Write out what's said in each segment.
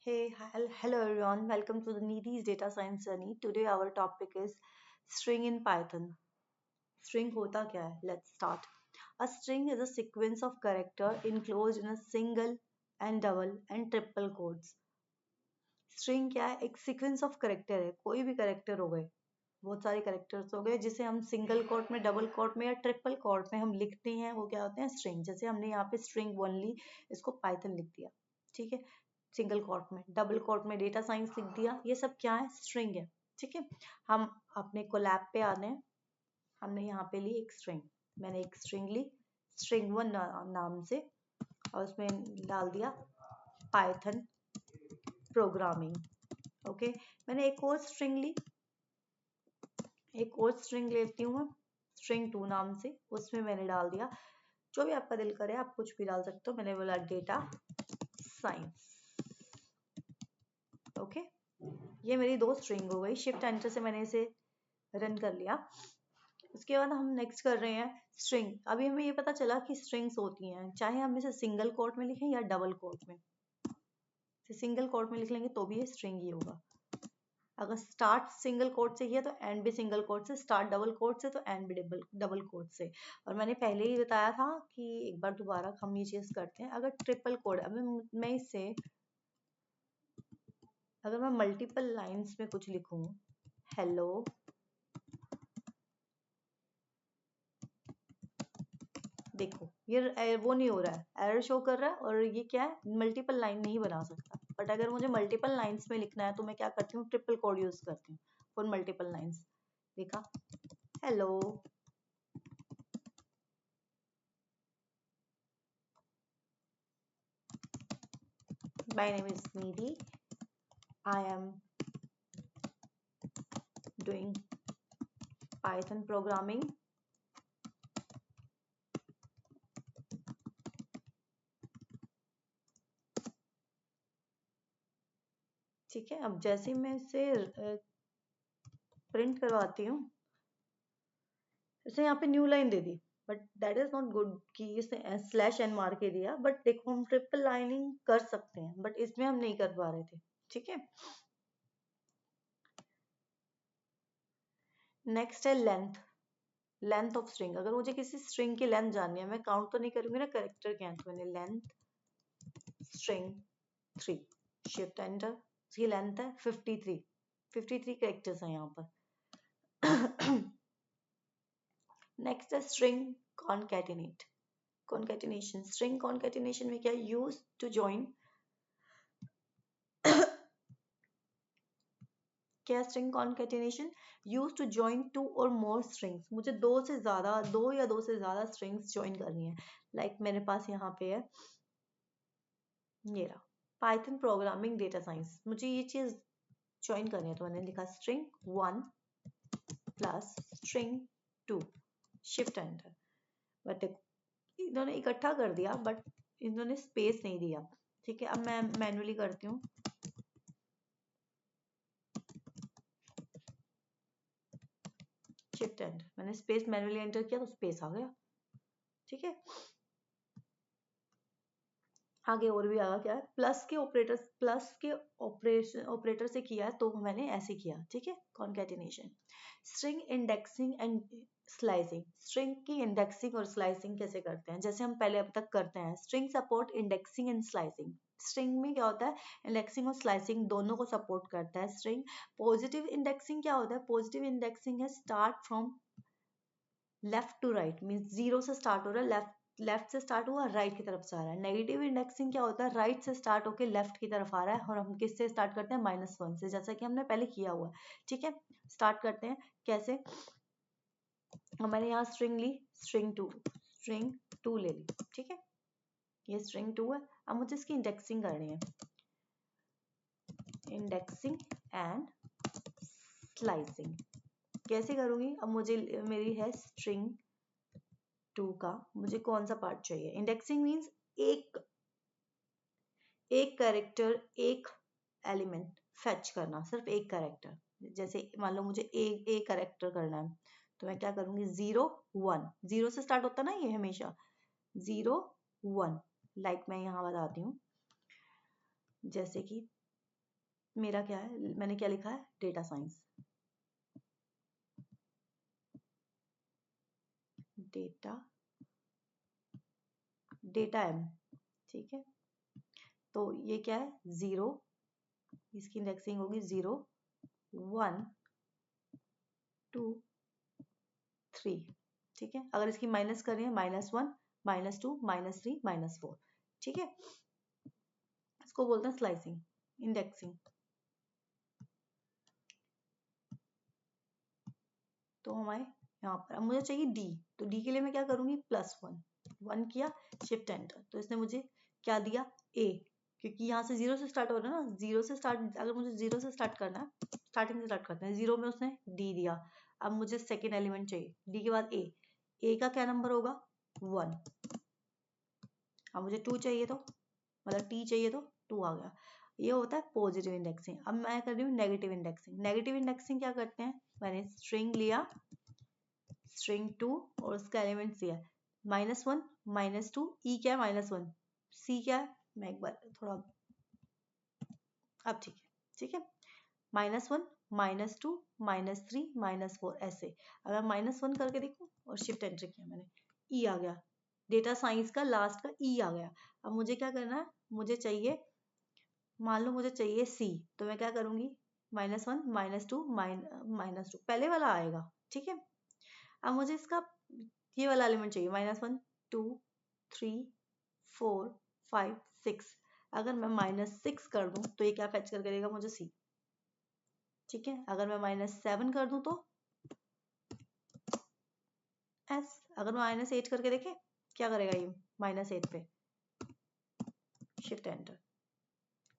Hello everyone. Welcome to the Needy's Data Science Journey. Today our topic is string in Python. String होता क्या है? Let's start. A string is a sequence of character enclosed in a single and double and triple quotes. String क्या है? एक sequence of character है. कोई भी character हो गए, बहुत सारे कैरेक्टर्स हो गए जिसे हम सिंगल कोट में, डबल कोट में या ट्रिपल कोट में हम लिखते हैं, वो क्या होते हैं? स्ट्रिंग. जैसे हमने यहाँ पे स्ट्रिंग ओनली इसको पाइथन लिख दिया, ठीक है, सिंगल कोट में, डबल कोट में डेटा साइंस लिख दिया, ये सब क्या है? स्ट्रिंग है, ठीक है. हम अपने कोलैब पे आने हैं. हमने यहाँ पे ली एक स्ट्रिंग, मैंने एक स्ट्रिंग ली स्ट्रिंग वन नाम से, और उसमें डाल दिया पाइथन प्रोग्रामिंग. ओके, मैंने एक और स्ट्रिंग ली, एक और स्ट्रिंग लेती हूँ मैं स्ट्रिंग टू नाम से, उसमें मैंने डाल दिया, जो भी आपका दिल करे आप कुछ भी डाल सकते हो, मैंने बोला डेटा साइंस. ओके, ये मेरी दो स्ट्रिंग हो गई. शिफ्ट एंटर से मैंने इसे रन कर लिया. उसके बाद हम नेक्स्ट कर रहे हैं स्ट्रिंग. अभी हमें ये पता चला कि स्ट्रिंग्स होती हैं, चाहे हम इसे सिंगल कोट में लिखें या डबल कोट में. सिंगल कोट में लिख लेंगे तो भी ये स्ट्रिंग ही होगा. अगर स्टार्ट सिंगल कोट से किया तो एंड भी सिंगल कोट से, स्टार्ट डबल कोट से तो एंड भी डबल कोट से. और मैंने पहले ही बताया था कि एक बार दोबारा हम ये चीज करते हैं. अगर ट्रिपल कोड, अभी मैं इसे, अगर मैं मल्टीपल लाइंस में कुछ लिखूं, हेलो, देखो ये वो नहीं हो रहा है, एरर शो कर रहा है, और ये क्या है? मल्टीपल लाइन नहीं बना सकता. बट अगर मुझे मल्टीपल लाइंस में लिखना है तो मैं क्या करती हूँ? ट्रिपल कोड यूज करती हूँ फॉर मल्टीपल लाइंस. देखा, hello, my name is Needy. I am doing Python programming. ठीक है, अब जैसे मैं इसे प्रिंट करवाती हूँ, जैसे यहाँ पे new line they the, but that is not good कि इसे स्लैश एन मार के दिया. बट देखो, हम ट्रिपल लाइनिंग कर सकते हैं, बट इसमें हम नहीं कर पा रहे थे. ठीक है, नेक्स्ट है लेंथ. Length of string. अगर मुझे किसी स्ट्रिंग की लेंथ जाननी है, मैं काउंट तो नहीं करूंगी ना कैरेक्टर क्या है, तो मैंने लेंथ स्ट्रिंग 3, शिफ्ट एंटर. इसकी लेंथ है 53. 53 कैरेक्टर्स हैं यहाँ पर. नेक्स्ट है string concatenate. Concatenation, string concatenation में क्या यूज टू ज्वाइन, क्या string concatenation? Use to join two और मोर स्ट्रिंग्स. मुझे दो या दो से ज्यादा स्ट्रिंग्स ज्वाइन करनी है. लाइक मेरे पास यहाँ पे है ये रहा, पाइथन प्रोग्रामिंग डेटा साइंस, मुझे ये चीज ज्वाइन करनी है, तो मैंने लिखा string 1 plus string 2, shift enter. But इन्होंने इकट्ठा कर दिया, बट इन्होंने स्पेस नहीं दिया. ठीक है, अब मैं मैन्युअली करती हूँ. शिफ्ट एंटर, मैंने स्पेस मैन्युअली एंटर किया तो स्पेस आ गया. ठीक है, आगे और भी आगा क्या है, प्लस के ऑपरेटर से किया तो मैंने ऐसे किया. ठीक है, concatenation. String indexing and slicing. String की इंडेक्सिंग और स्लाइसिंग कैसे करते हैं? जैसे हम पहले अब तक करते हैं. String support indexing and slicing. String में क्या होता है? इंडेक्सिंग और स्लाइसिंग दोनों को सपोर्ट करता है स्ट्रिंग. पॉजिटिव इंडेक्सिंग क्या होता है? पॉजिटिव इंडेक्सिंग है start from left to right, means zero से स्टार्ट हो रहा है, लेफ्ट से स्टार्ट हुआ राइट की तरफ से आ रहा है. नेगेटिव इंडेक्सिंग क्या होता है? राइट से स्टार्ट होकर लेफ्ट की तरफ आ रहा है, और हम किससे स्टार्ट करते हैं? -1 से, जैसा कि हमने पहले किया हुआ है. ठीक है, स्टार्ट करते हैं. कैसे? मैंने यहाँ स्ट्रिंग ली, स्ट्रिंग टू ले ली. ठीक है, ये स्ट्रिंग 2 है. अब मुझे इसकी इंडेक्सिंग करनी है, इंडेक्सिंग एंड स्लाइसिंग. कैसे करूंगी? अब मुझे, मेरी है स्ट्रिंग 2 का, मुझे कौन सा पार्ट चाहिए? इंडेक्सिंग मीन्स एक कैरेक्टर, एक एलिमेंट फेच करना, सिर्फ एक कैरेक्टर. जैसे मान लो मुझे ए कैरेक्टर करना है, तो मैं क्या करूंगी? 0 1, 0 से स्टार्ट होता है ना ये हमेशा, 0 1. लाइक मैं यहाँ बताती हूँ, जैसे कि मेरा क्या है, मैंने क्या लिखा है, डेटा साइंस, डेटा एम, ठीक है। तो ये क्या है, 0, इसकी इंडेक्सिंग होगी 0 1 2 3, ठीक है। अगर इसकी माइनस करें, -1 -2 -3 -4, ठीक है। इसको बोलते हैं स्लाइसिंग, इंडेक्सिंग। तो हमारे यहाँ पर अब मुझे चाहिए डी, तो डी के लिए मैं क्या करूंगी, +1, 1 किया, शिफ्ट एंटर, तो इसने मुझे क्या दिया, ए, क्योंकि यहाँ से 0 से स्टार्ट हो रहा है ना, 0 से स्टार्ट, अगर मुझे 0 से स्टार्ट करना है, स्टार्टिंग से स्टार्ट करते हैं, 0 में उसने डी दिया। अब मुझे सेकेंड एलिमेंट चाहिए, डी के बाद ए का क्या नंबर होगा, 1। अब मुझे 2 चाहिए, तो मतलब टी चाहिए, तो 2 आ गया। ये होता है पॉजिटिव इंडेक्सिंग। अब मैं कर रही हूँ नेगेटिव इंडेक्सिंग। नेगेटिव इंडेक्सिंग क्या करते हैं, मैंने स्ट्रिंग लिया, स्ट्रिंग 2 और उसका एलिमेंट दिया, -1 -2, ई क्या है, -1, सी क्या है, मैं एक बार थोड़ा, अब ठीक है, ठीक है, -1 -2 -3 -4, ऐसे। अगर -1 करके देखूं और शिफ्ट एंटर किया मैंने, ई आ गया, डेटा साइंस का लास्ट का ई आ गया। अब मुझे क्या करना है, मुझे चाहिए, मान लो मुझे चाहिए सी, तो मैं क्या करूंगी, -1 -2 -2, पहले वाला आएगा, ठीक है। अब मुझे इसका ये वाला एलिमेंट चाहिए, -1 2 3 4 5 6। अगर मैं -6 कर दूं तो ये क्या फेच करके देगा मुझे, सी, ठीक है। अगर मैं -7 कर दूं तो एस। अगर मैं -8 करके देखे, क्या करेगा ये, -8 पे शिफ्ट एंटर,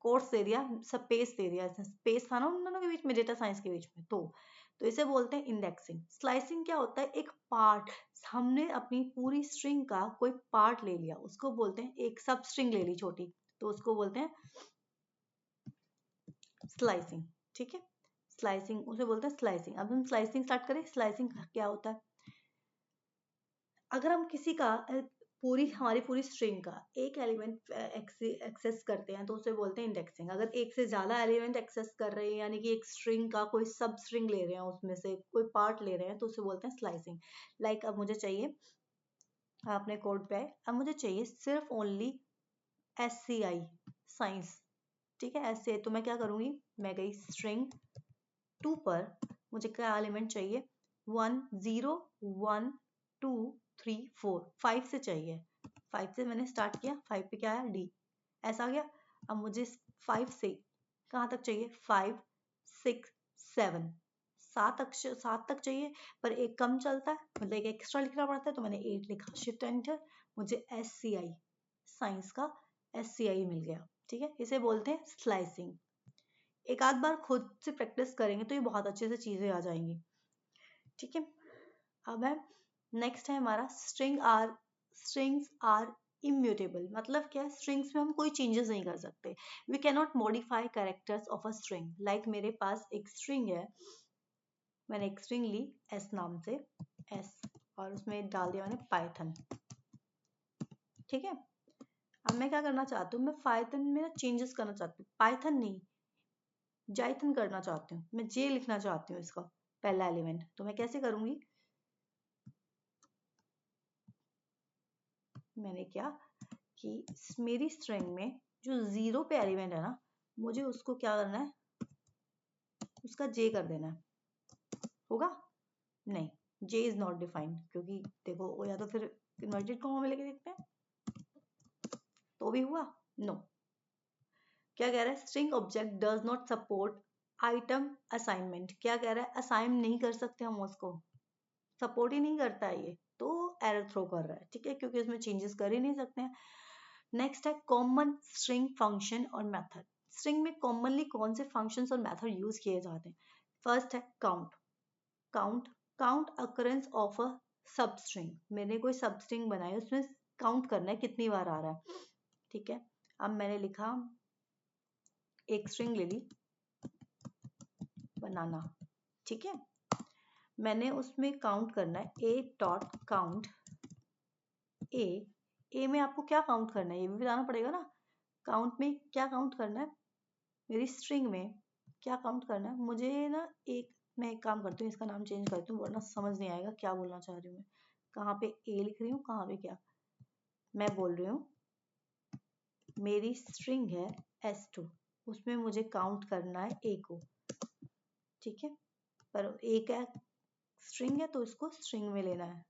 कोर्स दे दिया, स्पेस दे दिया, स्पेस था ना उन दोनों के बीच में, डेटा साइंस के बीच में, तो इसे बोलते हैं इंडेक्सिंग। स्लाइसिंग क्या होता है, एक पार्ट, हमने अपनी पूरी स्ट्रिंग का कोई पार्ट ले लिया, उसको बोलते हैं, एक सब स्ट्रिंग ले ली छोटी, तो उसको बोलते हैं स्लाइसिंग, ठीक है। स्लाइसिंग उसे बोलते हैं स्लाइसिंग। अब हम स्लाइसिंग स्टार्ट करें। स्लाइसिंग क्या होता है, अगर हम किसी का पूरी, हमारी पूरी स्ट्रिंग का एक एलिमेंट एक्सेस करते हैं तो उसे बोलते हैं इंडेक्सिंग। अगर एक से ज्यादा एलिमेंट एक्सेस कर रहे हैं, यानी कि एक स्ट्रिंग का कोई सब स्ट्रिंग ले रहे हैं, उसमें से कोई पार्ट ले रहे हैं, तो उसे बोलते हैं स्लाइसिंग। लाइक अब मुझे चाहिए, आपने कोड पे आए, अब मुझे चाहिए सिर्फ ओनली SCI, साइंस, ठीक है, SCI। तो मैं क्या करूंगी, मैं गई स्ट्रिंग 2 पर, मुझे क्या एलिमेंट चाहिए, 1 0 1 2 3 4, 5 से चाहिए, 5 से मैंने स्टार्ट किया, 5 पे क्या आया, डी, ऐसा आ गया। अब मुझे 5 से कहाँ तक चाहिए, 5 6 7, 7 तक चाहिए, पर एक कम चलता है, मतलब एक एक्स्ट्रा लिखना पड़ता है, तो मैंने 8 लिखा, शिफ्ट एंटर, मुझे SCI, साइंस का SCI मिल गया, ठीक है। इसे बोलते हैं स्लाइसिंग। एक आध बार खुद से प्रैक्टिस करेंगे तो ये बहुत अच्छे से चीजें आ जाएंगी, ठीक है। अब है, नेक्स्ट है हमारा स्ट्रिंग्स आर इम्यूटेबल। मतलब क्या है, स्ट्रिंग्स में हम कोई चेंजेस नहीं कर सकते। We can not modify characters of a string. Like मेरे पास एक स्ट्रिंग है, मैंने एक स्ट्रिंग ली एस नाम से, एस, और उसमें डाल दिया मैंने पाइथन, ठीक है। अब मैं क्या करना चाहती हूँ, मैं पाइथन में ना चेंजेस करना चाहती हूँ, पाइथन नहीं, जाइथन करना चाहती हूँ, मैं जे लिखना चाहती हूँ इसका पहला एलिमेंट। तो मैं कैसे करूंगी, मैंने क्या कि मेरी स्ट्रिंग में जो 0 पे एलिमेंट है ना, मुझे उसको क्या करना है, उसका जे कर देना है। होगा, नहीं, जे इज नॉट डिफाइंड, क्योंकि देखो वो या तो फिर इन्वर्टेड कॉमा में लेके देखते हैं, तो भी हुआ, नो। क्या कह रहा है, string object does not support item assignment. क्या कह रहा है, असाइन नहीं कर सकते हम उसको, सपोर्ट ही नहीं करता है ये, तो एरर थ्रो कर रहा है, ठीक है, क्योंकि उसमें चेंजेस कर ही नहीं सकते हैं। नेक्स्ट है कॉमन स्ट्रिंग फंक्शन और मेथड। स्ट्रिंग में कॉमनली कौन से फंक्शंस और मेथड यूज किए जाते हैं। फर्स्ट है count. Count, count occurrence of a sub string. मैंने कोई सब स्ट्रिंग बनाई, उसमें काउंट करना है कितनी बार आ रहा है, ठीक है। अब मैंने लिखा, एक स्ट्रिंग ले ली बनाना, ठीक है, मैंने उसमें काउंट करना है ए डॉट काउंट ए में आपको क्या काउंट करना है ये भी बताना पड़ेगा ना। काउंट में क्या काउंट करना है, मेरी स्ट्रिंग में क्या काउंट करना है मुझे ना। मैं एक काम करती हूँ, इसका नाम चेंज करती हूँ वरना समझ नहीं आएगा क्या बोलना चाह रही हूँ मैं। कहाँ पे ए लिख रही हूँ, कहाँ पे क्या। मैं बोल रही हूँ मेरी स्ट्रिंग है S2, उसमें मुझे काउंट करना है ए को, ठीक है। पर ए क्या स्ट्रिंग है तो इसको स्ट्रिंग में लेना है,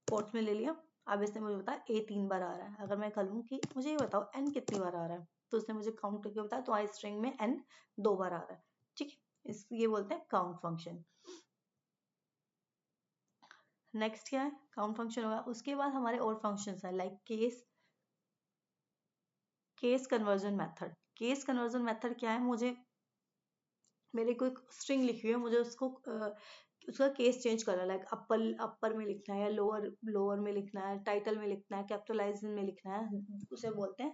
कोट्स में ले लिया। अब इसने मुझे बताया ए 3 बार आ रहा है। अगर मैं कहूँ कि मुझे ये बताओ एन कितनी बार आ रहा है, तो उसने मुझे काउंट करके बताया तो आई स्ट्रिंग में एन 2 बार आ रहा है, ठीक है। इस ये बोलते हैं काउंट फंक्शन। नेक्स्ट क्या है, काउंट फंक्शन होगा। उसके बाद हमारे और फंक्शंस है like case conversion method. Case conversion method क्या है, मुझे मेरे को एक स्ट्रिंग लिखी हुई है, मुझे उसको उसका केस चेंज करना है। लाइक अपर में लिखना है या लोअर में लिखना है, टाइटल में लिखना है, कैपिटलाइज में लिखना है, उसे बोलते हैं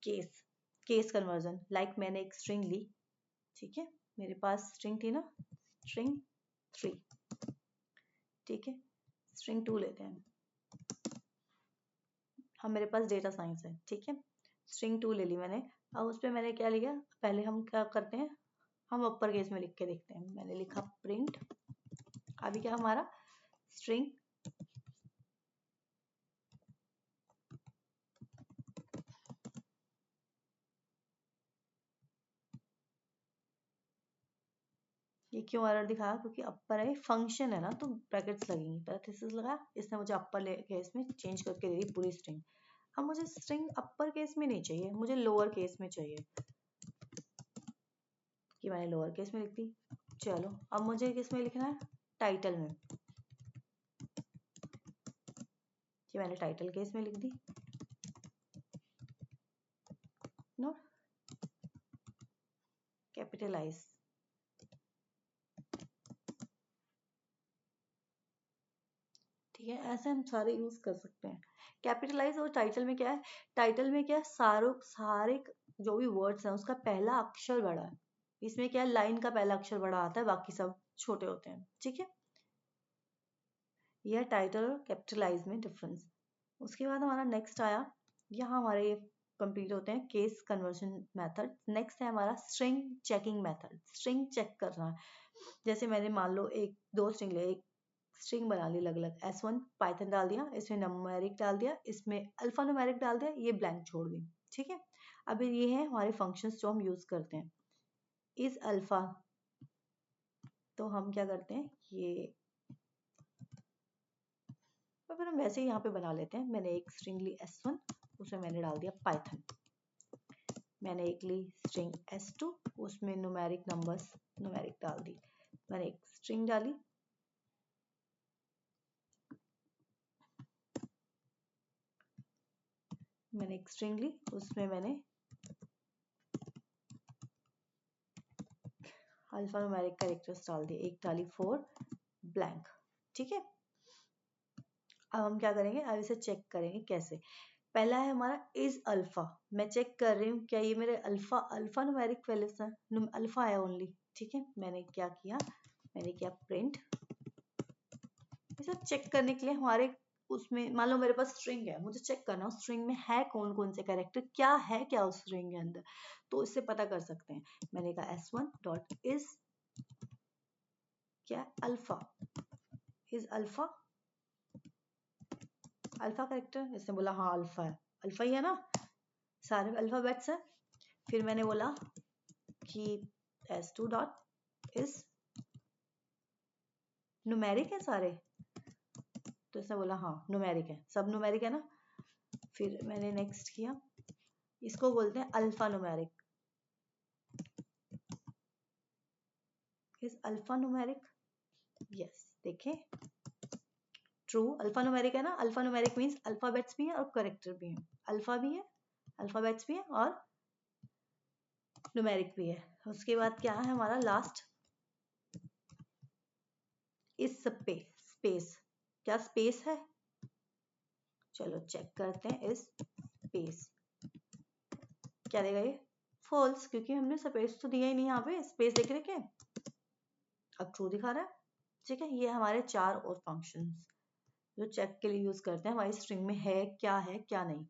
केस केस कन्वर्जन। लाइक मैंने एक स्ट्रिंग ली, ठीक है, मेरे पास स्ट्रिंग थी ना, स्ट्रिंग 3, ठीक है। स्ट्रिंग 2 लेते हैं हम, मेरे पास डेटा साइंस है, ठीक है। स्ट्रिंग 2 ले ली मैंने। अब उस पर मैंने क्या लिया, पहले हम क्या करते हैं, हम अपर केस में लिख के देखते हैं। मैंने लिखा प्रिंट, अभी क्या हमारा स्ट्रिंग ये क्यों एरर दिखाया, क्योंकि अपर है, फंक्शन है ना तो ब्रैकेट्स लगेंगी। पैरेंथेसिस लगा, इसने मुझे अपर केस में चेंज करके दे दी पूरी स्ट्रिंग। अब मुझे स्ट्रिंग अपर केस में नहीं चाहिए, मुझे लोअर केस में चाहिए, कि मैंने लोअर केस में लिख दी। चलो अब मुझे किस में लिखना है, टाइटल में, कि मैंने टाइटल केस में लिख दी। नो कैपिटलाइज, ठीक है। ऐसे हम सारे यूज कर सकते हैं कैपिटलाइज। और टाइटल में क्या है, टाइटल में क्या है, सारे जो भी वर्ड्स हैं उसका पहला अक्षर बड़ा है। इसमें क्या है, लाइन का पहला अक्षर बड़ा आता है, बाकी सब छोटे होते हैं, ठीक है। यह टाइटल और कैपिटलाइज में डिफरेंस। उसके बाद हमारा नेक्स्ट आया, यहाँ हमारे ये कंप्लीट होते हैं केस कन्वर्जन मेथड। नेक्स्ट है हमारा string checking method. String check करना है, जैसे मैंने मान लो एक दो स्ट्रिंग ले, एक स्ट्रिंग बना ली अलग अलग, S1 पाइथन डाल दिया, इसमें न्यूमेरिक डाल दिया, इसमें अल्फा न्यूमेरिक डाल दिया, ये ब्लैंक छोड़ दी, ठीक है। अब ये है हमारे फंक्शंस जो हम यूज करते हैं। इस अल्फा, तो हम क्या करते हैं, ये तो फिर हम वैसे ही यहाँ पे बना लेते हैं। मैंने एक स्ट्रिंग ली S1, उसमें मैंने डाल दिया पाइथन। मैंने एक ली स्ट्रिंग S2, उसमें न्यूमेरिक नंबर्स न्यूमेरिक डाल दी। मैंने एक स्ट्रिंग डाली, मैंने एक स्ट्रिंग ली, उसमें मैंने अल्फा न्यूमेरिक कैरेक्टर्स डाल दिए, एक डाली 4 ब्लैंक, ठीक है। अब हम क्या करेंगे, अब इसे चेक करेंगे कैसे। पहला है हमारा इज अल्फा, मैं चेक कर रही हूँ क्या ये मेरे अल्फा अल्फा न्यूमेरिक वैल्यूज है, अल्फा है ओनली, ठीक है। मैंने क्या किया, मैंने किया प्रिंट। इसे चेक करने के लिए हमारे उसमें मान लो मेरे पास स्ट्रिंग है, मुझे चेक करना उस स्ट्रिंग में है कौन कौन से कैरेक्टर, क्या है क्या उस स्ट्रिंग के अंदर, तो इससे पता कर सकते हैं। मैंने कहा S1 डॉट इज क्या alpha, is alpha, alpha character. इसने बोला हाँ अल्फा है, अल्फा ही है ना, सारे अल्फाबेट्स है। फिर मैंने बोला कि S2 डॉट इज न्यूमेरिक है सारे, तो इसने बोला हाँ न्यूमेरिक है, सब न्यूमेरिक है ना। फिर मैंने नेक्स्ट किया, इसको बोलते हैं alpha numeric, is alpha numeric, yes देखें ट्रू, अल्फा न्यूमेरिक है ना। अल्फा न्यूमेरिक मींस अल्फाबेट्स भी है और कैरेक्टर भी है, अल्फा भी है, अल्फाबेट्स भी है और न्यूमेरिक भी है। उसके बाद क्या है हमारा लास्ट, इस स्पेस, क्या स्पेस है, चलो चेक करते हैं। इस स्पेस क्या देगा ये, फॉल्स, क्योंकि हमने स्पेस तो दिया ही नहीं, यहाँ पे स्पेस देख रहे क्या, अब ट्रू दिखा रहा है, ठीक है। ये हमारे 4 और फंक्शंस जो चेक के लिए यूज करते हैं हमारी स्ट्रिंग में है क्या नहीं।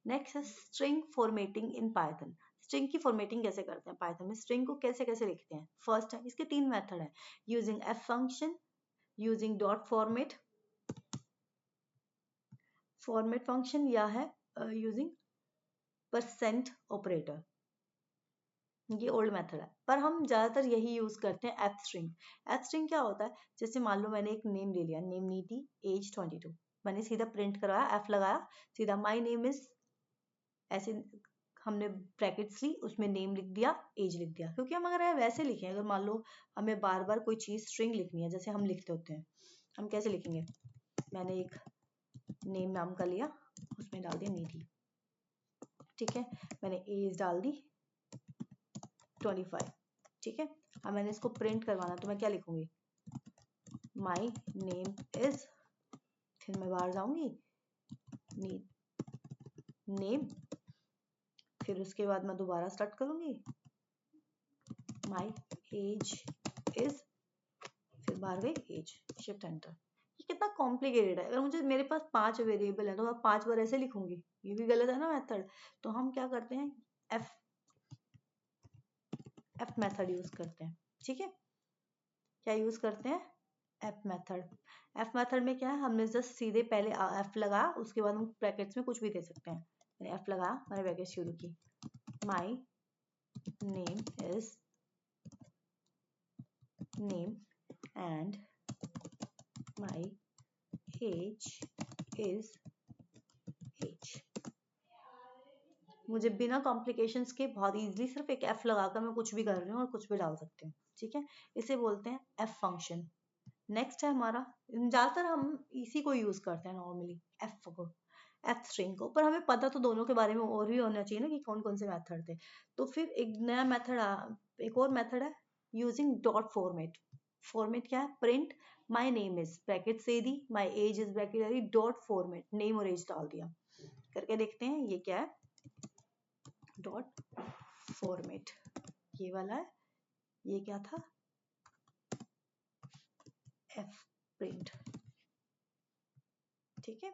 नेक्स्ट है string formatting in Python. String की फॉर्मेटिंग कैसे करते हैं पाइथन में, स्ट्रिंग को कैसे कैसे लिखते हैं। फर्स्ट है, इसके 3 मेथड है, using F function, using dot format function, या है यूजिंग परसेंट ऑपरेटर। ये ओल्ड मेथड है, पर हम ज्यादातर यही यूज करते हैं एफ स्ट्रिंग। एफ स्ट्रिंग क्या होता है, जैसे मान लो मैंने एक नेम ले लिया, नेम नीति एज 22, मैंने सीधा प्रिंट करवाया, एफ लगाया, सीधा माई नेम इज, ऐसे हमने ब्रैकेट्स ली, उसमें नेम लिख दिया, एज लिख दिया। क्योंकि हम अगर वैसे लिखें, अगर मान लो हमें बार बार कोई चीज स्ट्रिंग लिखनी है, जैसे हम लिखते होते हैं, हम कैसे लिखेंगे, मैंने एक नेम नाम का लिया, उसमें डाल दिया नीति, ठीक है, मैंने एज डाल दी 25, ठीक है। अब मैंने इसको प्रिंट करवाना, तो मैं क्या लिखूंगी, माई नेम इज, फिर मैं बाहर जाऊंगी, नेम, फिर उसके बाद मैं दोबारा स्टार्ट करूंगी, माई एज इज, फिर बाहर गई एज, शिफ्ट एंटर। ये कितना कॉम्प्लिकेटेड है, अगर मुझे, मेरे पास 5 वेरिएबल है तो मैं 5 बार ऐसे लिखूंगी, ये भी गलत है ना मेथड। तो हम क्या करते हैं, एफ मेथड यूज करते हैं, ठीक है। क्या यूज करते हैं, एफ मेथड। एफ मेथड में क्या है, हमने जस्ट सीधे पहले एफ लगाया, उसके बाद हम ब्रैकेट्स में कुछ भी दे सकते हैं। मैंने एफ लगाया, मैंने ब्रैकेट शुरू की, my name is name and my age is age. मुझे बिना कॉम्प्लिकेशंस के बहुत इजीली सिर्फ एक एफ लगाकर मैं कुछ भी कर रही हूँ और कुछ भी डाल सकती हूँ, ठीक है। इसे बोलते हैं एफ फंक्शन। नेक्स्ट है हमारा, ज्यादातर हम इसी को यूज करते हैं नॉर्मली, एफ को, एफ स्ट्रिंग को, पर हमें पता तो दोनों के बारे में और भी होना चाहिए ना कि कौन कौन से मेथड थे। तो फिर एक नया मेथड, एक और मेथड है यूजिंग डॉट फॉर्मेट। फॉर्मेट क्या है, print my name is, bracket से दी, माई एज इज ब्रैकेट दी, डॉट फॉर्मेट, नेम और एज डाल दिया। करके देखते हैं ये क्या है, डॉट फॉर्मेट, ये वाला है, ये क्या था, एफ प्रिंट, ठीक है।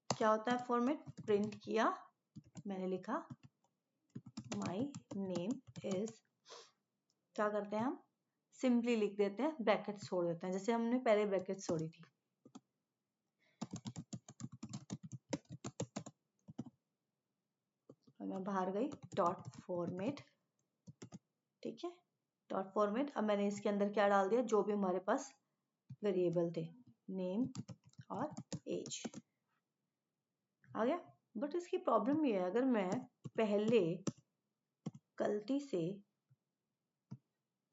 क्या होता है फॉर्मेट, प्रिंट किया, मैंने लिखा माई नेम इज, क्या करते हैं हम, सिंपली लिख देते हैं, ब्रैकेट छोड़ देते हैं, जैसे हमने पहले ब्रैकेट छोड़ी थी। और मैं बाहर गई, डॉट फॉर्मेट, ठीक है, डॉट फॉर्मेट। अब मैंने इसके अंदर क्या डाल दिया, जो भी हमारे पास वेरिएबल थे, नेम और एज आ गया। बट इसकी प्रॉब्लम ये है, अगर मैं पहले गलती से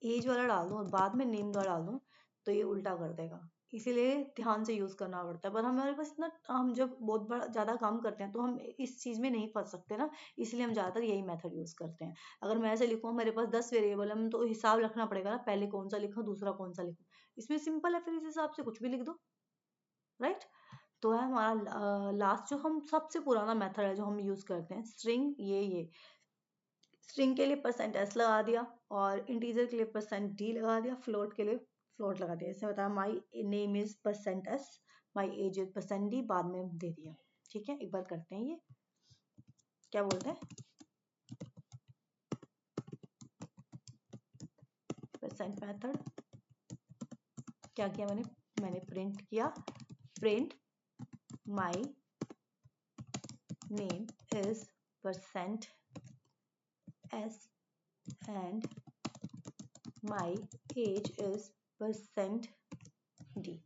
एज वाला डाल दूं और बाद में नेम वाला डाल दूं, तो ये उल्टा कर देगा, इसीलिए ध्यान से यूज करना पड़ता है। पर हमारे पास इतना, हम जब बहुत बड़ा ज्यादा काम करते हैं तो हम इस चीज में नहीं फंस सकते ना, इसलिए हम ज्यादातर यही मेथड यूज करते हैं। अगर मैं ऐसे लिखूं, मेरे पास 10 वेरिएबल है, तो हिसाब रखना पड़ेगा ना, पहले कौन सा लिखूं, दूसरा कौन सा लिखूं। इसमें सिंपल है, फिर इस हिसाब से कुछ भी लिख दो, राइट। तो है हमारा लास्ट, जो हम सबसे पुराना मेथड है जो हम यूज करते हैं, स्ट्रिंग। ये स्ट्रिंग के लिए परसेंट एस लगा दिया, और इंटीजर के लिए परसेंट डी लगा दिया, फ्लोट के लिए फ्लोट लगा दिया। इसने बताया माई name is percent S, my age is percent D, बाद में दे दिया, ठीक है। एक बार करते हैं, ये क्या बोलते हैं, परसेंट मेथड। क्या किया मैंने प्रिंट किया, print my name is percent S and my age is percent D,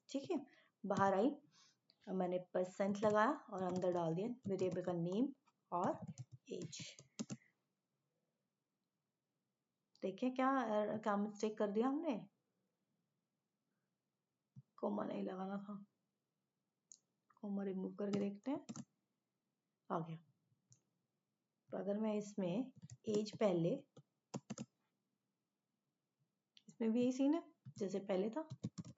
ठीक है। बाहर आई, अब मैंने परसेंट लगाया और अंदर डाल दिया वेरिएबल का नेम और एज। देखिए क्या मिस्टेक कर दिया हमने, कोमा नहीं लगाना था, कोमा रिमूव करके देखते हैं, आ गया। तो अगर मैं इसमें एज पहले, इसमें भी यही सीन है जैसे पहले था,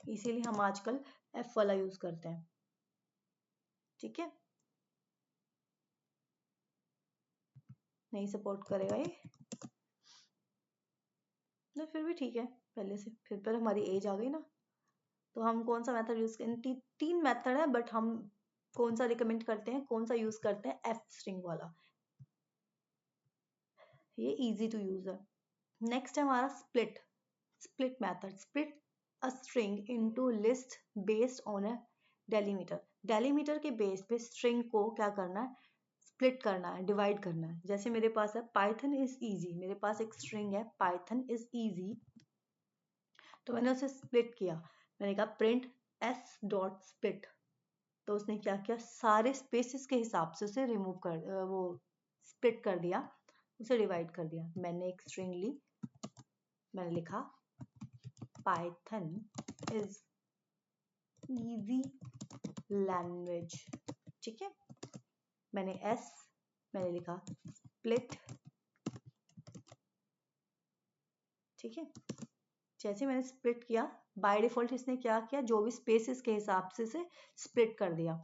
इसीलिए हम आजकल एफ वाला यूज करते हैं, ठीक है। नहीं सपोर्ट करेगा ये, तो फिर भी ठीक है, पहले से फिर पर हमारी एज आ गई ना, तो हम कौन सा मेथड यूज करें? तीन मेथड है, बट हम कौन सा रिकमेंड करते हैं, कौन सा यूज करते हैं? एफ स्ट्रिंग वाला, ये इजी टू यूज है। नेक्स्ट है हमारा split method. Split a string into list based on a delimiter. Delimiter के बेस पे स्ट्रिंग को क्या करना है? स्प्लिट करना है, डिवाइड करना है। जैसे मेरे पास है पाइथन इज इजी, मेरे पास एक स्ट्रिंग है पाइथन इज इजी, तो मैंने उसे स्प्लिट किया। मैंने कहा प्रिंट एस डॉट स्प्लिट, तो उसने क्या किया? सारे स्पेसेस के हिसाब से उसे रिमूव कर वो स्प्लिट कर दिया, उसे डिवाइड कर दिया। मैंने एक स्ट्रिंग ली, मैंने लिखा पाइथन इज इजी लैंग्वेज, ठीक है। मैंने लिखा स्प्लिट, ठीक है। जैसे मैंने स्प्लिट किया, बाय डिफॉल्ट इसने क्या किया? जो भी स्पेसेस के हिसाब से स्प्लिट कर दिया।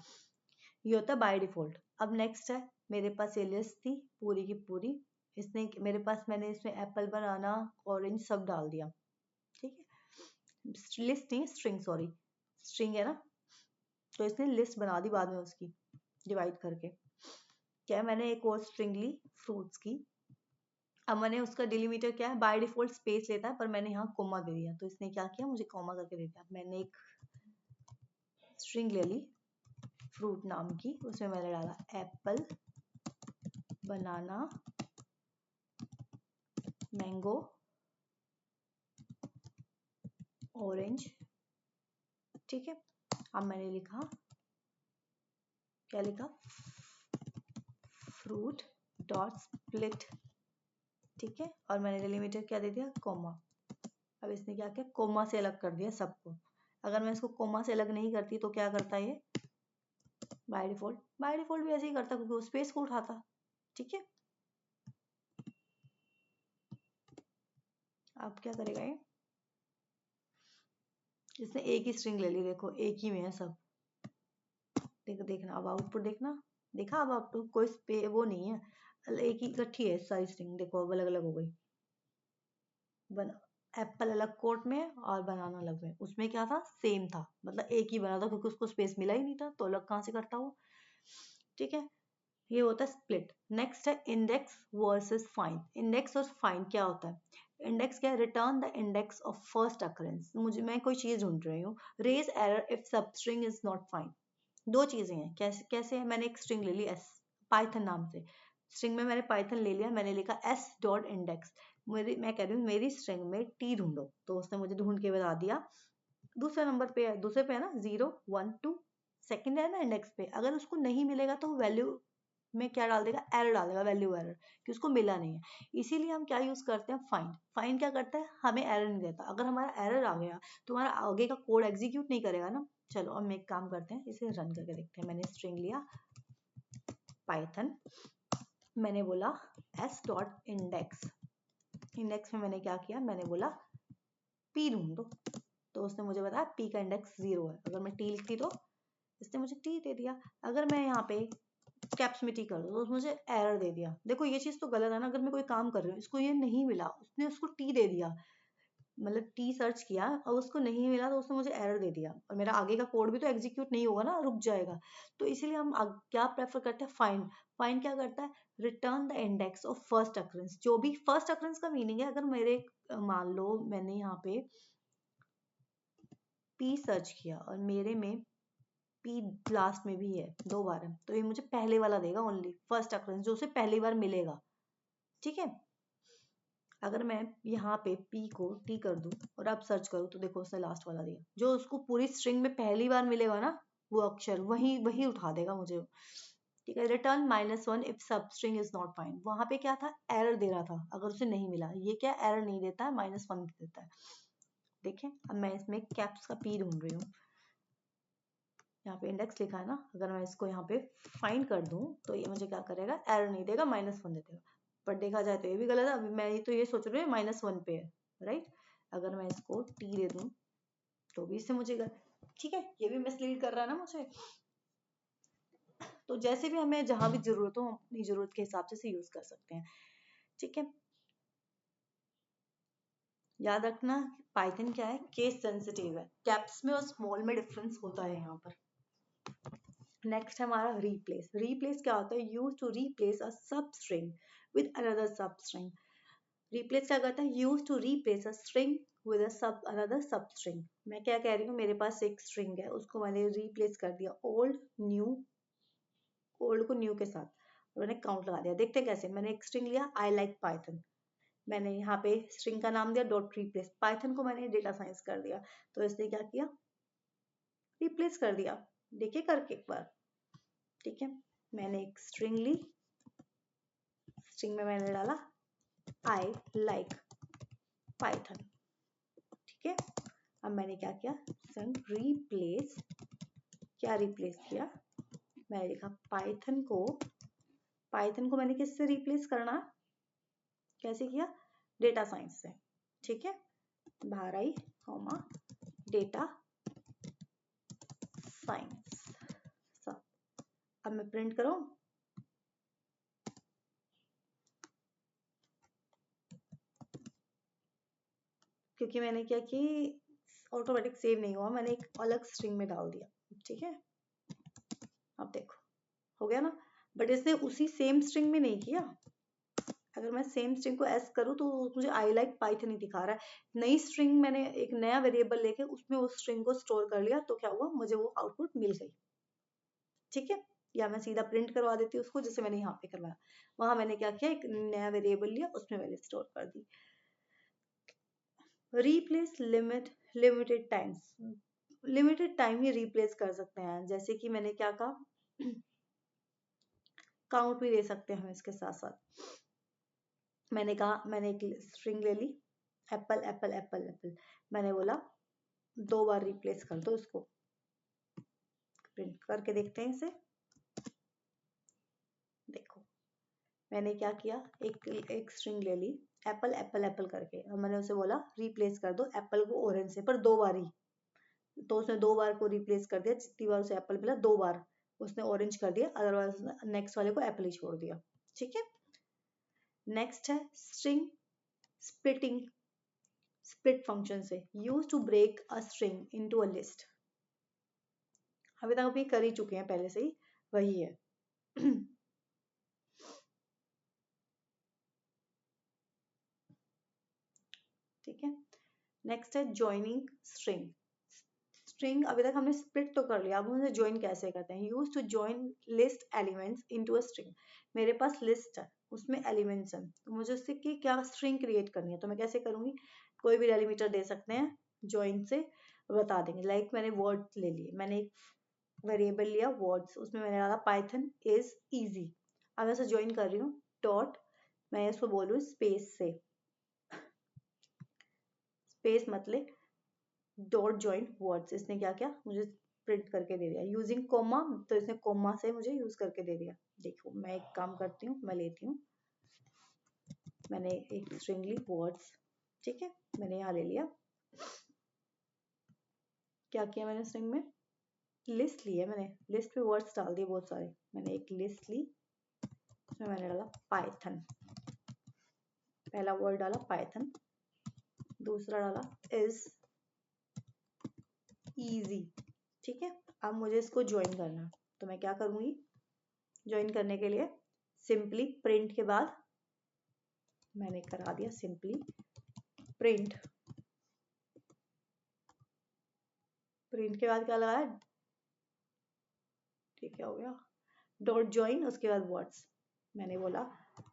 ये होता है बाय डिफॉल्ट। अब नेक्स्ट है, मेरे पास ये लिस्ट थी पूरी की पूरी, इसने मेरे पास, मैंने इसमें एप्पल, बनाना, ऑरेंज सब डाल दिया, ठीक है। लिस्ट नहीं, स्ट्रिंग, सॉरी, स्ट्रिंग है ना, तो इसने लिस्ट बना दी बाद में उसकी डिवाइड करके। क्या, मैंने एक और स्ट्रिंग ली फ्रूट्स की। अब मैंने उसका डिलीमीटर क्या है? बाय डिफॉल्ट स्पेस लेता है, पर मैंने यहाँ कोमा दे दिया, तो इसने क्या किया? मुझे कोमा करके दे दिया। मैंने एक स्ट्रिंग ले ली फ्रूट नाम की, उसमें मैंने डाला एप्पल, बनाना, मैंगो, ऑरेंज, ठीक है। अब मैंने लिखा, क्या लिखा? फ्रूट डॉट स्प्लिट, ठीक है। और मैंने डिलीमीटर क्या दे दिया? कोमा। अब इसने क्या किया? कोमा से अलग कर दिया सबको। अगर मैं इसको कोमा से अलग नहीं करती तो क्या करता ये? बाय डिफॉल्ट भी ऐसे ही करता, क्योंकि वो स्पेस को उठाता, ठीक है। अब क्या करेगा ये? इसने एक ही स्ट्रिंग ले ली, देखो एक ही में है सब, देखना अब आउटपुट देखना, देखा? अब आउटपुट कोई वो नहीं है, एक ही इकट्ठी है सारी स्ट्रिंग, देखो अब अलग अलग हो गई। एप्पल अलग कोट में और बनाना अलग में, उसमें क्या था? सेम था, मतलब एक ही बना था, क्योंकि उसको स्पेस मिला ही नहीं था, तो अलग कहाँ से करता वो, ठीक है। ये होता है स्प्लिट। नेक्स्ट है इंडेक्स वर्सेस फाइंड। इंडेक्स और फाइंड क्या होता है? इंडेक्स क्या है? Return the index of first occurrence. मैं कोई चीज ढूंढ रही हूँ, raise error if sub string is not find. दो चीजें हैं, कैसे है? मैंने एक स्ट्रिंग ले ली एस, पाइथन नाम से स्ट्रिंग में मैंने पाइथन ले लिया, मैंने लिखा एस डॉट इंडेक्स। मैं कह रही हूँ मेरी स्ट्रिंग में टी ढूंढो, तो उसने मुझे ढूंढ के बता दिया। दूसरे नंबर पे है, दूसरे पे है ना 0 1 2, सेकंड है ना इंडेक्स पे। अगर उसको नहीं मिलेगा तो वैल्यू में क्या डाल देगा? एरर डाल देगा, वैल्यू एरर, कि उसको मिला नहीं है। इसीलिए हम क्या यूज करते हैं? फाइंड। फाइंड क्या करता है? हमें एरर नहीं देता। अगर हमारा एरर आ गया तो हमारा आगे का कोड एग्जीक्यूट नहीं करेगा ना। चलो अब हम एक काम करते हैं, इसे रन करके देखते हैं। मैंने स्ट्रिंग लिया पाइथन, मैंने बोला एस डॉट इंडेक्स, इंडेक्स में मैंने क्या किया? मैंने बोला पी ढूंढ दो, तो उसने मुझे बताया पी का इंडेक्स 0 है। अगर मैं टी लिखती तो इसने मुझे टी दे दिया। अगर मैं यहाँ पे कैप्स में टी कर दो तो मुझे एरर दे दिया। देखो ये चीज तो गलत है ना, अगर मैं कोई काम कर रही हूँ, इसको ये नहीं मिला, उसने उसको टी दे दिया, मतलब टी सर्च किया और उसको नहीं मिला, तो उसने मुझे एरर दे दिया, और मेरा आगे का कोड भी तो एग्जीक्यूट नहीं होगा ना, रुक जाएगा। तो इसीलिए हम क्या प्रेफर करते हैं? फाइंड। फाइंड क्या करता है? Return the index of first occurrence. जो भी फर्स्ट अकरेंस का मीनिंग है, अगर मेरे मान लो मैंने यहाँ पे पी सर्च किया और मेरे में पी लास्ट में भी है, 2 बार है, तो ये मुझे पहले वाला देगा, ओनली फर्स्ट अकरेंस, जो उसे पहली बार मिलेगा, ठीक है। अगर मैं यहाँ पे पी को टी कर दूं और अब सर्च करूँ, तो देखो उसने लास्ट वाला दिया, जो उसको पूरी स्ट्रिंग में पहली बार मिलेगा ना वो अक्षर, वही वही उठा देगा मुझे, ठीक है। Return -1 if sub string is not find. वहां पे क्या था? एरर दे रहा था, अगर उसे नहीं मिला। ये क्या एरर नहीं देता है, -1 देता है। देखें, अब मैं इसमें कैप्स का पी ढूंढ रही हूँ, यहाँ पे इंडेक्स लिखा है ना, अगर मैं इसको यहाँ पे फाइंड कर दूं तो ये मुझे क्या करेगा? एरर नहीं देगा, -1 दे देगा। पर देखा जाए तो ये भी गलत है। अभी मैं तो ये सोच रही हूँ -1 पे है, राइट। अगर मैं इसको टी दे दूं तो भी इससे मुझे ठीक है, ये भी मिसलीड कर रहा है ना मुझे। तो जैसे भी हमें जहां भी जरूरत हो, हम अपनी जरूरत के हिसाब से यूज कर सकते हैं, ठीक है। याद रखना पाइथन क्या है, केस सेंसिटिव है, कैप्स में और स्मॉल में डिफरेंस होता है यहाँ पर। नेक्स्ट है हमारा रिप्लेस। रिप्लेस क्या होता है, use to replace a sub string with another sub string. Replace क्या करता है, use to replace a string with a sub another sub string. मैं क्या कह रही हूँ, मेरे पास एक स्ट्रिंग है, उसको मैंने रिप्लेस कर दिया ओल्ड न्यू, ओल्ड को न्यू के साथ, और मैंने काउंट लगा दिया। देखते हैं कैसे। मैंने एक स्ट्रिंग लिया आई लाइक पाइथन, मैंने यहाँ पे स्ट्रिंग का नाम दिया डॉट रिप्लेस, पाइथन को मैंने डेटा साइंस कर दिया, तो इसने क्या किया, रिप्लेस कर दिया। देखिए करके एक बार, ठीक है। मैंने एक स्ट्रिंग ली, स्ट्रिंग में मैंने डाला आई लाइक पाइथन, ठीक है। अब मैंने क्या किया, रिप्लेस, क्या रिप्लेस किया, मैंने लिखा पाइथन को मैंने किससे रिप्लेस करना, कैसे किया, डेटा साइंस से, ठीक है। बाहर आई कॉमा डेटा साइंस सब। अब मैं प्रिंट करूं, क्योंकि मैंने क्या कि ऑटोमेटिक सेव नहीं हुआ, मैंने एक अलग स्ट्रिंग में डाल दिया, ठीक है। अब देखो हो गया ना, बट इसने उसी सेम स्ट्रिंग में नहीं किया। अगर मैं सेम स्ट्रिंग को एस करूँ तो मुझे आई लाइक पाइथन ही दिखा रहा है। नई स्ट्रिंग मैंने एक नया वेरिएबल लेके उसमें उस स्ट्रिंग को स्टोर कर लिया, तो क्या हुआ, मुझे वो आउटपुट मिल गई, ठीक है। या मैं सीधा प्रिंट करवा देती हूँ उसको, जैसे मैंने यहाँ पे करवाया। वहां मैंने क्या किया, एक नया वेरिएबल लिया, उसमें मैंने स्टोर कर दी। Replace limited times, limited time ही रिप्लेस कर सकते हैं। जैसे कि मैंने क्या कहा, काउंट भी दे सकते हैं हम इसके साथ साथ। मैंने कहा, मैंने एक स्ट्रिंग ले ली एप्पल एप्पल एप्पल एप्पल, मैंने बोला 2 बार रिप्लेस कर दो इसको। प्रिंट करके देखते हैं इसे, देखो मैंने क्या किया, एक स्ट्रिंग ले ली एप्पल एप्पल एप्पल करके, और मैंने उसे बोला रिप्लेस कर दो एप्पल को ऑरेंज से, पर 2 बार ही। तो उसने 2 बार को रिप्लेस कर दिया, जितनी बार उसे एप्पल मिला 2 बार उसने ऑरेंज कर दिया, अदरवाइज नेक्स्ट वाले को एप्पल ही छोड़ दिया, ठीक है। नेक्स्ट है स्ट्रिंग स्प्लिटिंग, स्प्लिट फंक्शन से, use to break a string into a list. अभी तक अभी कर ही चुके हैं पहले से ही, वही है। ठीक है। नेक्स्ट है ज्वाइनिंग स्ट्रिंग। स्ट्रिंग अभी तक हमने स्प्लिट तो कर लिया, अब उसे ज्वाइन कैसे करते हैं, use to join list elements into a string. मेरे पास लिस्ट है, उसमें एलिमेंट्स हैं, तो मुझे उससे की क्या स्ट्रिंग क्रिएट करनी है, तो मैं कैसे करूंगी, कोई भी डेलीमीटर दे सकते हैं, ज्वाइन से बता देंगे। लाइक मैंने वर्ड्स ले लिए, मैंने एक वेरिएबल लिया वर्ड्स, उसमें मैंने डाला पाइथन इज इजी। अब मैं उसे ज्वाइन कर रही हूँ डॉट, मैं इसको बोल रही हूँ स्पेस से, स्पेस मतलब डॉट ज्वाइन वर्ड्स। इसने क्या किया, मुझे प्रिंट करके दे दिया यूजिंग कोमा, तो इसने कोमा से मुझे यूज करके दे दिया। देखो मैं एक काम करती हूँ, मैं लेती हूँ, मैंने एक स्ट्रिंग ली वर्ड्स, ठीक है, मैंने यहाँ ले लिया, क्या किया मैंने स्ट्रिंग में, लिस्ट ली है मैंने, लिस्ट पे वर्ड्स डाल दिए बहुत सारे, मैंने एक लिस्ट ली, उसमें मैंने डाला पाइथन, पहला वर्ड डाला पाइथन, दूसरा डाला इज इजी, ठीक है। अब मुझे इसको ज्वाइन करना है, तो मैं क्या करूंगी, ज्वाइन करने के लिए सिंपली प्रिंट के बाद मैंने करा दिया सिंपली प्रिंट, प्रिंट के बाद क्या लगाया, ठीक है हो गया, डॉट ज्वाइन, उसके बाद वर्ड्स, मैंने बोला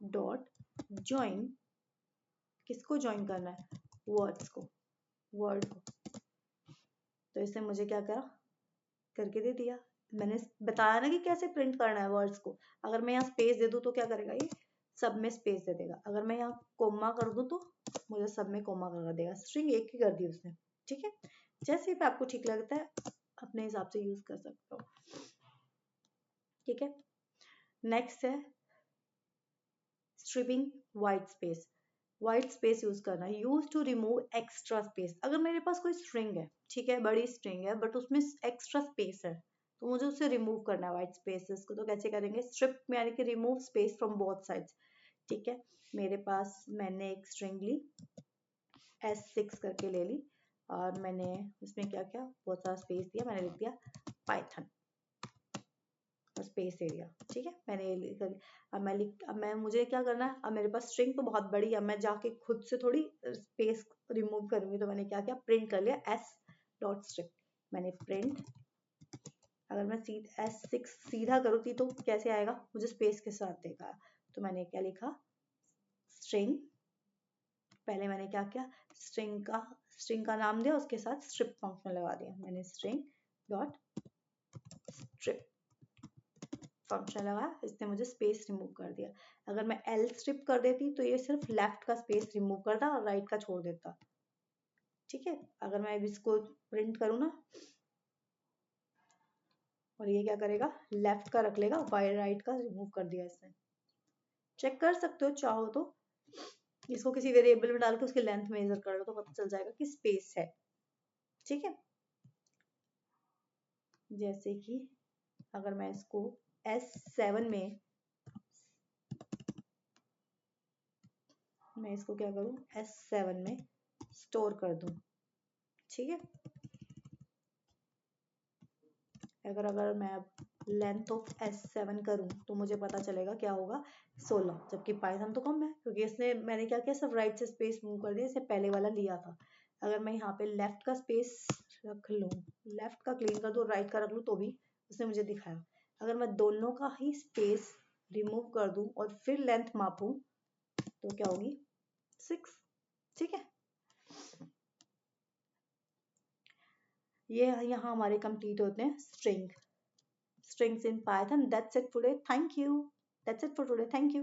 डॉट ज्वाइन, किसको ज्वाइन करना है, वर्ड्स को, वर्ड को, तो इसने मुझे क्या करा, करके दे दिया। मैंने बताया ना कि कैसे प्रिंट करना है वर्ड्स को, अगर मैं यहाँ स्पेस दे दूं तो क्या करेगा, ये सब में स्पेस दे देगा, अगर मैं यहाँ कोमा कर दूं तो मुझे सब में कोमा कर देगा। स्ट्रिंग एक ही कर दी उसने, ठीक है। जैसे भी आपको ठीक लगता है अपने हिसाब से यूज कर सकते हो, ठीक है। नेक्स्ट है stripping white space. White space use करना, use to remove extra space. अगर मेरे पास कोई स्ट्रिंग है, ठीक है, बड़ी स्ट्रिंग है, बट उसमें एक्स्ट्रा स्पेस है, तो मुझे उसे रिमूव करना है वाइट स्पेसेस को, तो कैसे करेंगे, स्ट्रिप में यानी कि remove space from both sides, ठीक है। मेरे पास मैंने एक स्ट्रिंग ली S6 करके ले ली और मैंने इसमें क्या किया, बहुत सारा स्पेस दिया, मैंने लिख दिया पाइथन और स्पेस दे दिया। ठीक है, मैंने ये लिख, अब मैं मुझे क्या करना है, अब मेरे पास स्ट्रिंग तो बहुत बड़ी है, मैं जाके खुद से थोड़ी स्पेस रिमूव करूंगी, तो मैंने क्या किया, प्रिंट कर लिया s डॉट स्ट्रिंग। मैंने प्रिंट, अगर मैं S6 सीधा करूँ तो कैसे आएगा, मुझे स्पेस के साथ देगा, तो मैंने क्या लिखा, स्ट्रिंग, पहले मैंने क्या किया, स्ट्रिंग का नाम दिया, उसके साथ स्ट्रिप फंक्शन लगा दिया, मैंने स्ट्रिंग डॉट स्ट्रिप फंक्शन लगाया, इसने मुझे स्पेस रिमूव कर दिया। अगर मैं L स्ट्रिप कर देती तो ये सिर्फ लेफ्ट का स्पेस रिमूव करता और राइट का छोड़ देता। ठीक है, अगर मैं इसको प्रिंट करूँ ना, और ये क्या करेगा, लेफ्ट का रख लेगा, वाई राइट का रिमूव कर दिया इसने। चेक कर सकते हो चाहो तो, इसको किसी वेरिएबल में डाल के उसकी लेंथ मेजर कर लो तो पता चल जाएगा कि स्पेस है। ठीक है, जैसे कि अगर मैं इसको S7 में, मैं इसको क्या करूं, S7 में स्टोर कर दूं। ठीक है, अगर मैं लेंथ ऑफ S7 करूं तो मुझे पता चलेगा क्या होगा, 16, जबकि पाइथन तो कम है क्योंकि इसने, मैंने क्या किया, सब राइट से स्पेस मूव कर दिया, इससे पहले वाला लिया था। अगर मैं यहाँ पे लेफ्ट का स्पेस रख लूँ, लेफ्ट का क्लीन कर दूँ, राइट का रख लूँ, तो भी उसने मुझे दिखाया। अगर मैं दोनों का ही स्पेस रिमूव कर दूँ और फिर लेंथ मापूं तो क्या होगी, 6। ठीक है, ये यहाँ हमारे कंप्लीट होते हैं strings in Python. That's it today. Thank you. That's it for today. Thank you.